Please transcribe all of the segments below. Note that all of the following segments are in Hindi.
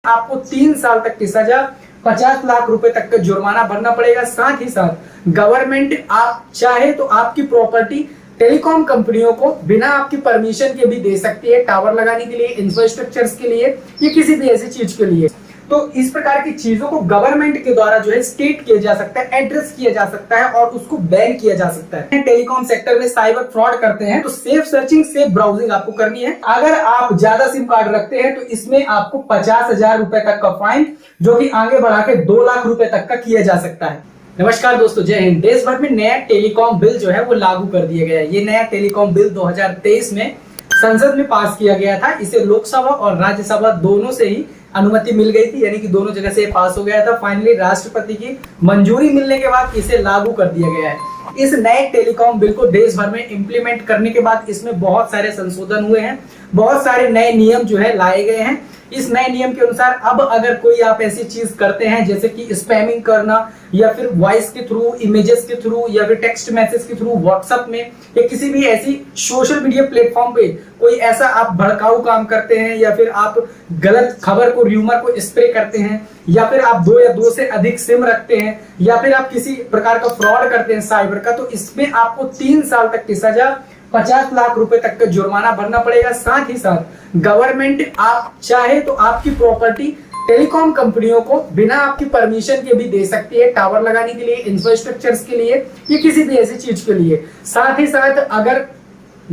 आपको 3 साल तक की सजा, 50 लाख रुपए तक का जुर्माना भरना पड़ेगा। साथ ही साथ गवर्नमेंट आप चाहे तो आपकी प्रॉपर्टी टेलीकॉम कंपनियों को बिना आपकी परमिशन के भी दे सकती है, टावर लगाने के लिए, इंफ्रास्ट्रक्चर्स के लिए या किसी भी ऐसी चीज के लिए। तो इस प्रकार की चीजों को गवर्नमेंट के द्वारा जो है स्टेट किया जा सकता है, एड्रेस किया जा सकता है और उसको बैन किया जा सकता है। टेलीकॉम सेक्टर में साइबर फ्रॉड करते हैं तो सेफ सर्चिंग, सेफ ब्राउजिंग आपको करनी है। अगर आप ज्यादा सिम कार्ड रखते हैं तो इसमें आपको 50,000 रुपए तक का फाइन, जो कि आगे बढ़ा के 2 लाख रुपए तक का किया जा सकता है। नमस्कार दोस्तों, जय हिंद। देश भर में नया टेलीकॉम बिल जो है वो लागू कर दिया गया है। ये नया टेलीकॉम बिल 2023 में संसद में पास किया गया था। इसे लोकसभा और राज्यसभा दोनों से ही अनुमति मिल गई थी, यानी कि दोनों जगह से पास हो गया था। फाइनली राष्ट्रपति की मंजूरी मिलने के बाद इसे लागू कर दिया गया है। इस नए टेलीकॉम बिल को देश भर में इंप्लीमेंट करने के बाद इसमें बहुत सारे संशोधन हुए हैं, बहुत सारे नए नियम जो है लाए गए हैं। इस नए नियम के अनुसार अब अगर कोई आप ऐसी चीज करते हैं जैसे कि स्पैमिंग करना या फिर वॉइस के थ्रू, इमेजेस के थ्रू या फिर टेक्स्ट मैसेज के थ्रू व्हाट्सएप में या किसी भी ऐसी सोशल मीडिया प्लेटफॉर्म पे कोई ऐसा आप भड़काऊ काम करते हैं या फिर आप गलत खबर को, र्यूमर को स्प्रे करते हैं या फिर आप 2 या 2 से अधिक सिम रखते हैं या फिर आप किसी प्रकार का फ्रॉड करते हैं साइबर का, तो इसमें आपको 3 साल तक की सजा, 50 लाख रुपए तक का जुर्माना भरना पड़ेगा। साथ ही साथ गवर्नमेंट आप चाहे तो आपकी प्रॉपर्टी टेलीकॉम कंपनियों को बिना आपकी परमिशन के भी दे सकती है, टावर लगाने के लिए, इंफ्रास्ट्रक्चर्स के लिए या किसी भी ऐसी चीज के लिए। साथ ही साथ अगर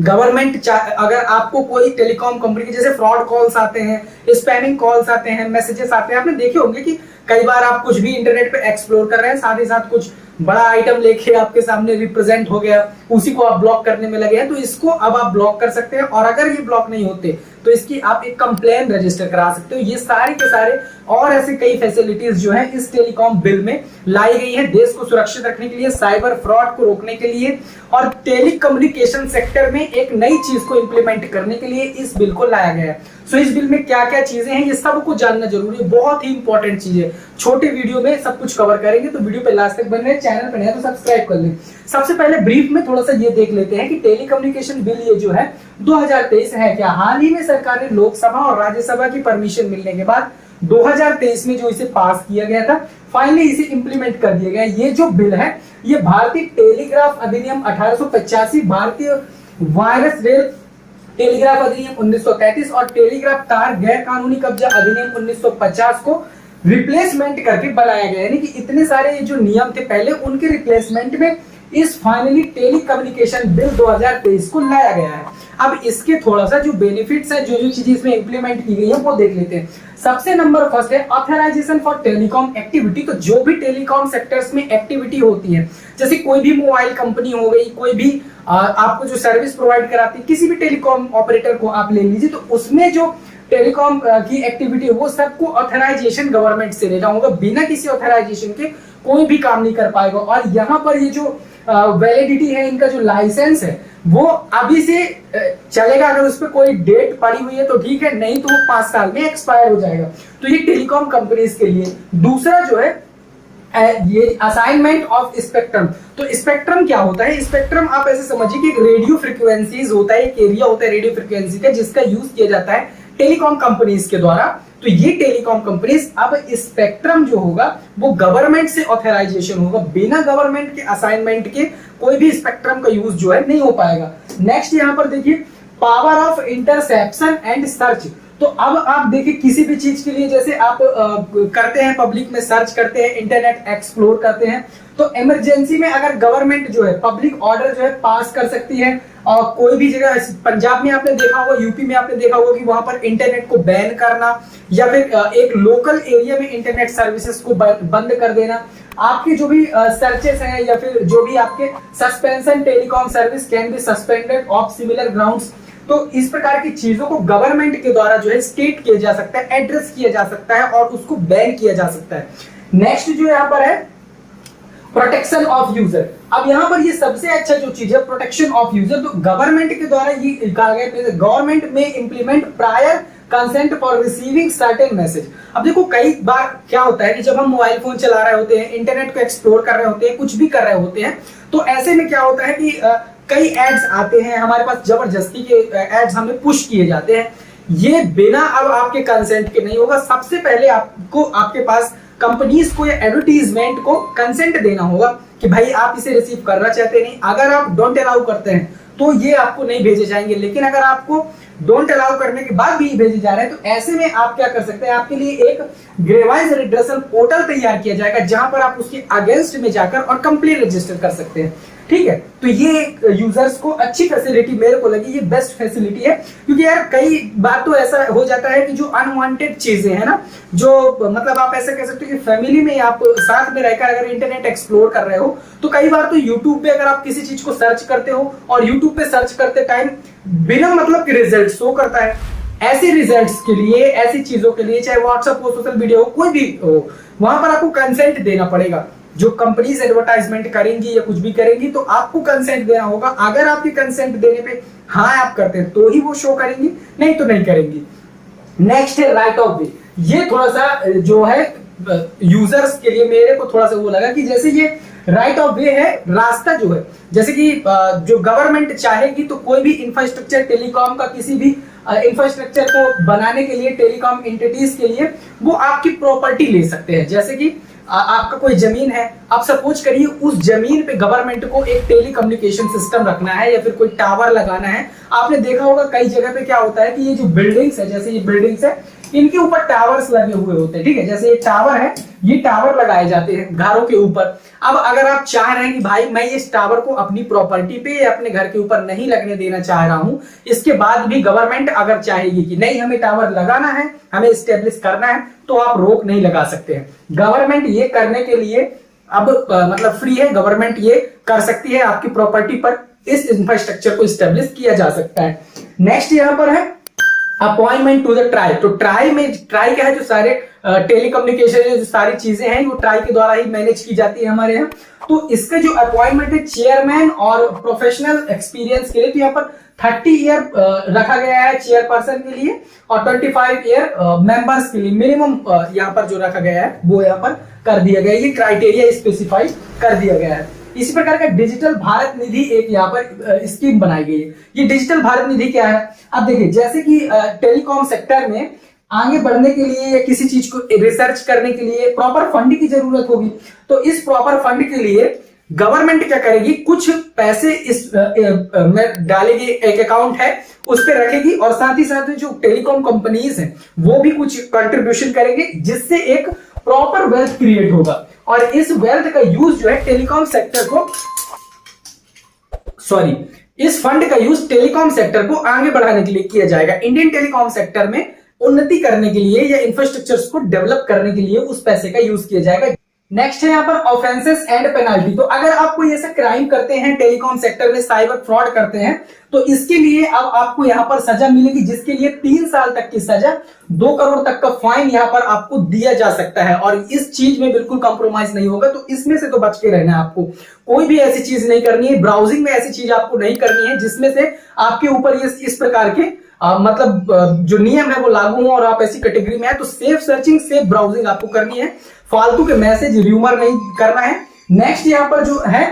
गवर्नमेंट अगर आपको कोई टेलीकॉम कंपनी के जैसे फ्रॉड कॉल्स आते हैं, स्पैमिंग कॉल्स आते हैं, मैसेजेस आते हैं, आपने देखे होंगे कि कई बार आप कुछ भी इंटरनेट पे एक्सप्लोर कर रहे हैं, साथ ही साथ कुछ बड़ा आइटम लेके आपके सामने रिप्रेजेंट हो गया, उसी को आप ब्लॉक करने में लगे हैं, तो इसको अब आप ब्लॉक कर सकते हैं। और अगर ये ब्लॉक नहीं होते तो इसकी आप एक कंप्लेन रजिस्टर करा सकते हो। ये सारे के सारे और ऐसे कई फैसिलिटीज जो है इस टेलीकॉम बिल में लाई गई है, देश को सुरक्षित रखने के लिए, साइबर फ्रॉड को रोकने के लिए और टेलीकम्युनिकेशन सेक्टर में एक नई चीज को इंप्लीमेंट करने के लिए इस बिल को लाया गया है। सो इस बिल में क्या क्या चीजें हैं ये सबको जानना जरूरी है, बहुत ही इंपॉर्टेंट चीज है। छोटे वीडियो में सब कुछ कवर करेंगे, तो वीडियो पे लास्ट तक बने रहे। चैनल पर नया तो सब्सक्राइब कर लें। सबसे पहले ब्रीफ में थोड़ा सा ये देख लेते हैं कि टेलीकम्युनिकेशन बिल ये जो है 2023 है क्या। हाल ही में सरकार ने लोकसभा और राज्यसभा की परमिशन मिलने के बाद 2023 में जो इसे पास किया गया था, फाइनली इसे इंप्लीमेंट कर दिया गया। ये जो बिल है ये भारतीय टेलीग्राफ अधिनियम 1885, भारतीय वायरस रेल टेलीग्राफ अधिनियम 1933 और टेलीग्राफ तार गैर कानूनी कब्जा अधिनियम 1950 को रिप्लेसमेंट करके बनाया गया। यानी कि इतने सारे ये जो नियम थे पहले, उनके रिप्लेसमेंट में इस फाइनली टेलीकम्युनिकेशन बिल 2023 को लाया गया है। अब इसके थोड़ा सा जो बेनिफिट्स है, जो चीजें इसमें इंप्लीमेंट की गई है वो देख लेते हैं। सबसे नंबर फर्स्ट है ऑथराइजेशन फॉर टेलीकॉम एक्टिविटी। तो जो भी टेलीकॉम सेक्टर्स में एक्टिविटी होती है, जैसे कोई भी मोबाइल कंपनी हो गई, कोई भी आपको जो सर्विस प्रोवाइड कराती है, किसी भी टेलीकॉम ऑपरेटर को आप ले लीजिए, तो उसमें जो टेलीकॉम की एक्टिविटी है वो सबको ऑथराइजेशन गवर्नमेंट से लेना होगा। बिना किसी ऑथराइजेशन के कोई भी काम नहीं कर पाएगा। और यहाँ पर ये जो वैलिडिटी है, इनका जो लाइसेंस है वो अभी से चलेगा। अगर उस पर कोई डेट पड़ी हुई है तो ठीक है, नहीं तो वो 5 साल में एक्सपायर हो जाएगा। तो ये टेलीकॉम कंपनीज के लिए। दूसरा जो है ये असाइनमेंट ऑफ स्पेक्ट्रम। तो स्पेक्ट्रम क्या होता है? स्पेक्ट्रम आप ऐसे समझिए कि एक रेडियो फ्रीक्वेंसीज होता है, एक एरिया होता है रेडियो फ्रीक्वेंसी का, जिसका यूज किया जाता है टेलीकॉम कंपनीज के द्वारा। तो ये टेलीकॉम कंपनीज अब स्पेक्ट्रम जो होगा वो गवर्नमेंट से ऑथराइजेशन होगा। बिना गवर्नमेंट के असाइनमेंट के कोई भी स्पेक्ट्रम का यूज जो है नहीं हो पाएगा। नेक्स्ट यहाँ पर देखिए power of interception and search. तो अब आप देखिए किसी भी चीज के लिए जैसे आप करते हैं, पब्लिक में सर्च करते हैं, इंटरनेट एक्सप्लोर करते हैं, तो इमरजेंसी में अगर गवर्नमेंट जो है पब्लिक ऑर्डर जो है पास कर सकती है। और कोई भी जगह, पंजाब में आपने देखा होगा, यूपी में आपने देखा होगा कि वहां पर इंटरनेट को बैन करना या फिर एक लोकल एरिया में इंटरनेट सर्विसेज को बंद कर देना। आपके जो भी सर्चेस हैं या फिर जो भी आपके suspension telecom service can be suspended of similar grounds. तो इस प्रकार की चीजों को गवर्नमेंट के द्वारा जो है स्टेट किया जा सकता है, एड्रेस किया जा सकता है और उसको बैन किया जा सकता है। नेक्स्ट जो यहाँ पर है प्रोटेक्शन ऑफ यूजर। अब यहाँ पर ये सबसे अच्छा जो चीज है प्रोटेक्शन ऑफ यूजर। तो गवर्नमेंट के द्वारा ये कहा गया गवर्नमेंट में implement prior consent for receiving certain message. अब देखो कई बार क्या होता है कि जब हम मोबाइल फोन चला रहे होते हैं, इंटरनेट को एक्सप्लोर कर रहे होते हैं, कुछ भी कर रहे होते हैं, तो ऐसे में क्या होता है कि कई एड्स आते हैं हमारे पास, जबरदस्ती के एड्स हमें पुश किए जाते हैं ये बिना अब आपके कंसेंट के नहीं होगा। सबसे पहले आपको आपके पास कंपनीज को या एडवर्टीजमेंट को कंसेंट देना होगा कि भाई आप इसे रिसीव करना चाहते नहीं। अगर आप डोंट अलाउ करते हैं तो ये आपको नहीं भेजे जाएंगे, लेकिन अगर आपको डोंट अलाउ करने के बाद भी भेजे जा रहे हैं तो ऐसे में आप क्या कर सकते हैं, आपके लिए एक ग्रेवाइज रिड्रेसल पोर्टल तैयार किया जाएगा जहां पर आप उसके अगेंस्ट में जाकर और कंप्लेंट रजिस्टर कर सकते हैं। ठीक है, तो ये यूजर्स को अच्छी फैसिलिटी मेरे को लगी, ये बेस्ट फैसिलिटी है। क्योंकि यार कई बार तो ऐसा हो जाता है कि जो अनवांटेड चीजें हैं ना, जो मतलब आप ऐसा कह सकते हो कि फैमिली में आप साथ में रहकर अगर इंटरनेट एक्सप्लोर कर रहे हो तो कई बार तो यूट्यूब पे अगर आप किसी चीज को सर्च करते हो और यूट्यूब पे सर्च करते टाइम बिना मतलब के रिजल्ट शो करता है। ऐसे रिजल्ट्स के लिए, ऐसी चीजों के लिए, चाहे व्हाट्सएप हो, सोशल मीडिया हो, कोई भी हो, वहां पर आपको कंसेंट देना पड़ेगा। जो कंपनीज एडवर्टाइजमेंट करेंगी या कुछ भी करेंगी तो आपको कंसेंट देना होगा। अगर आपके कंसेंट देने पे हाँ आप करते हैं तो ही वो शो करेंगी, नहीं तो नहीं करेंगी। नेक्स्ट है राइट ऑफ वे। ये थोड़ा सा जो है यूजर्स के लिए मेरे को थोड़ा सा वो लगा कि जैसे ये राइट ऑफ वे है, रास्ता जो है, जैसे कि जो गवर्नमेंट चाहेगी तो कोई भी इंफ्रास्ट्रक्चर टेलीकॉम का किसी भी इंफ्रास्ट्रक्चर को बनाने के लिए, टेलीकॉम एंटिटीज के लिए वो आपकी प्रॉपर्टी ले सकते हैं। जैसे कि आपका कोई जमीन है, आप सपोज करिए उस जमीन पे गवर्नमेंट को एक टेलीकम्युनिकेशन सिस्टम रखना है या फिर कोई टावर लगाना है। आपने देखा होगा कई जगह पे क्या होता है कि ये जो बिल्डिंग्स है, जैसे ये बिल्डिंग्स है, इनके ऊपर टावर्स लगे हुए होते हैं। ठीक है, जैसे ये टावर है, ये टावर लगाए जाते हैं घरों के ऊपर। अब अगर आप चाह रहे हैं कि भाई मैं इस टावर को अपनी प्रॉपर्टी पे या अपने घर के ऊपर नहीं लगने देना चाह रहा हूं, इसके बाद भी गवर्नमेंट अगर चाहेगी कि नहीं हमें टावर लगाना है, हमें स्टेब्लिश करना है, तो आप रोक नहीं लगा सकते हैं। गवर्नमेंट ये करने के लिए अब मतलब फ्री है, गवर्नमेंट ये कर सकती है। आपकी प्रॉपर्टी पर इस इंफ्रास्ट्रक्चर को स्टेब्लिश किया जा सकता है। नेक्स्ट यहां पर है अपॉइंटमेंट टू द ट्राई। तो ट्राई में, ट्राई क्या है, जो सारे टेलीकम्युनिकेशन जो सारी चीजें हैं वो ट्राई के द्वारा ही मैनेज की जाती है हमारे यहाँ। तो इसका जो अपॉइंटमेंट है चेयरमैन और प्रोफेशनल एक्सपीरियंस के लिए, तो यहाँ पर 30 ईयर रखा गया है चेयरपर्सन के लिए और 25 ईयर मेंबर्स के लिए मिनिमम यहाँ पर जो रखा गया है वो यहाँ पर कर दिया गया है। ये क्राइटेरिया स्पेसिफाई कर दिया गया है। इसी प्रकार का डिजिटल भारत निधि एक यहाँ पर स्कीम बनाई गई है। ये डिजिटल भारत निधि क्या है, अब देखिए, जैसे कि टेलीकॉम सेक्टर में आगे बढ़ने के लिए या किसी चीज को रिसर्च करने के लिए प्रॉपर फंड की जरूरत होगी। तो इस प्रॉपर फंड के लिए गवर्नमेंट क्या करेगी, कुछ पैसे इस में डालेगी, एक अकाउंट है उस पर रखेगी और साथ ही साथ जो टेलीकॉम कंपनीज हैं वो भी कुछ कंट्रीब्यूशन करेंगे, जिससे एक प्रॉपर वेल्थ क्रिएट होगा। और इस वेल्थ का यूज जो है टेलीकॉम सेक्टर को, इस फंड का यूज टेलीकॉम सेक्टर को आगे बढ़ाने के लिए किया जाएगा। इंडियन टेलीकॉम सेक्टर में उन्नति करने के लिए या इंफ्रास्ट्रक्चर्स को डेवलप करने के लिए उस पैसे का यूज किया जाएगा। नेक्स्ट है यहाँ पर ऑफेंसेस एंड पेनाल्टी। तो अगर आप कोई ऐसा क्राइम करते हैं टेलीकॉम सेक्टर में, साइबर फ्रॉड करते हैं, तो इसके लिए अब आपको यहाँ पर सजा मिलेगी, जिसके लिए 3 साल तक की सजा, 2 करोड़ तक का फाइन यहाँ पर आपको दिया जा सकता है। और इस चीज में बिल्कुल कॉम्प्रोमाइज नहीं होगा, तो इसमें से तो बच के रहना है आपको। कोई भी ऐसी चीज नहीं करनी है, ब्राउजिंग में ऐसी चीज आपको नहीं करनी है जिसमें से आपके ऊपर ये इस प्रकार के मतलब जो नियम है वो लागू हो और आप ऐसी कैटेगरी में है। तो सेफ सर्चिंग, सेफ ब्राउजिंग आपको करनी है, फालतू के मैसेज, र्यूमर नहीं करना है। नेक्स्ट यहाँ पर जो है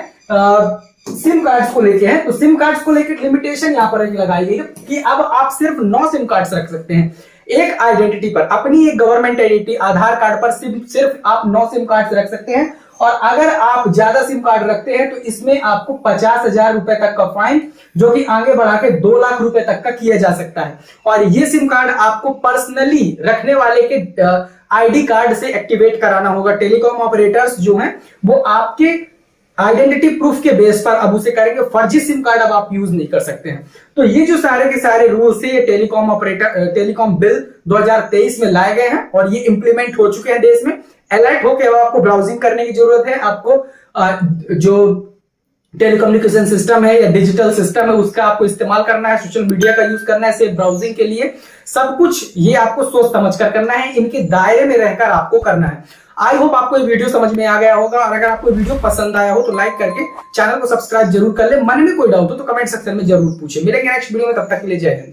सिम कार्ड्स को लेके है, तो सिम कार्ड्स को लेकर लिमिटेशन यहाँ पर लगाई गई है कि अब आप सिर्फ 9 सिम कार्ड्स रख सकते हैं एक आइडेंटिटी पर। अपनी एक गवर्नमेंट आइडेंटिटी आधार कार्ड पर सिर्फ आप 9 सिम कार्ड्स रख सकते हैं। और अगर आप ज्यादा सिम कार्ड रखते हैं तो इसमें आपको 50,000 रुपए तक का फाइन, जो कि आगे बढ़ा के 2 लाख रुपए तक का किया जा सकता है। और ये सिम कार्ड आपको पर्सनली रखने वाले के आईडी कार्ड से एक्टिवेट कराना होगा। टेलीकॉम ऑपरेटर्स जो हैं वो आपके आइडेंटिटी प्रूफ के बेस पर अब उसे करेंगे, फर्जी सिम कार्ड अब आप यूज नहीं कर सकते हैं। तो ये जो सारे के सारे रूल्स है टेलीकॉम बिल 2023 में लाए गए हैं और ये इंप्लीमेंट हो चुके हैं देश में। अलर्ट होकर अब आपको ब्राउजिंग करने की जरूरत है। आपको जो टेलीकम्युनिकेशन सिस्टम है या डिजिटल सिस्टम है उसका आपको इस्तेमाल करना है, सोशल मीडिया का यूज करना है, सेफ ब्राउजिंग के लिए सब कुछ ये आपको सोच समझ कर करना है, इनके दायरे में रहकर आपको करना है। आई होप आपको ये वीडियो समझ में आ गया होगा, और अगर आपको वीडियो पसंद आया हो तो लाइक करके चैनल को सब्सक्राइब जरूर कर ले। मन में कोई डाउट हो तो कमेंट सेक्शन में जरूर पूछे। मिलेंगे नेक्स्ट वीडियो में, तब तक के लिए जय हिंद।